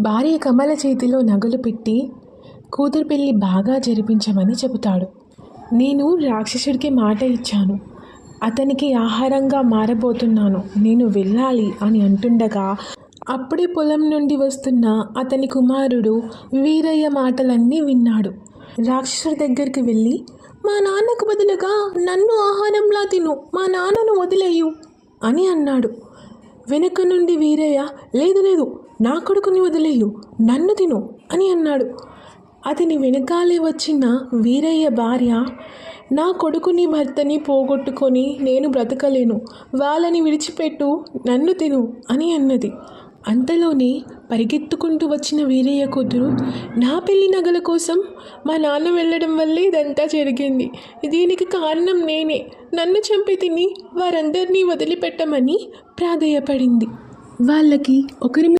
భార్య కమల చేతిలో నగలు పెట్టి కూతురు పెళ్లి బాగా జరిపించమని చెబుతాడు. నేను రాక్షసుడికి మాట ఇచ్చాను, అతనికి ఆహారంగా మారబోతున్నాను, నేను వెళ్ళాలి అని అంటుండగా అప్పుడే పొలం నుండి వస్తున్న అతని కుమారుడు వీరయ్య మాటలన్నీ విన్నాడు. రాక్షసుడి దగ్గరికి వెళ్ళి, మా నాన్నకు బదులుగా నన్ను ఆహారంలా తిను, మా నాన్నను వదిలేయు అని అన్నాడు. వెనుక నుండి వీరయ్య, లేదు లేదు, నా కొడుకుని వదిలేయు, నన్ను తిను అని అన్నాడు. అతని వెనకాలే వచ్చిన వీరయ్య భార్య, నా కొడుకుని భర్తని పోగొట్టుకొని నేను బ్రతకలేను, వాళ్ళని విడిచిపెట్టు, నన్ను తిను అని అన్నది. అంతలోనే పరిగెత్తుకుంటూ వచ్చిన వీరయ్య కూతురు, నా పెళ్లి నగల కోసం మా నాన్న వెళ్ళడం వల్లే ఇదంతా జరిగింది, దీనికి కారణం నేనే, నన్ను చంపి తిని వారందరినీ వదిలిపెట్టమని ప్రాధేయపడింది. వాళ్ళకి ఒకరి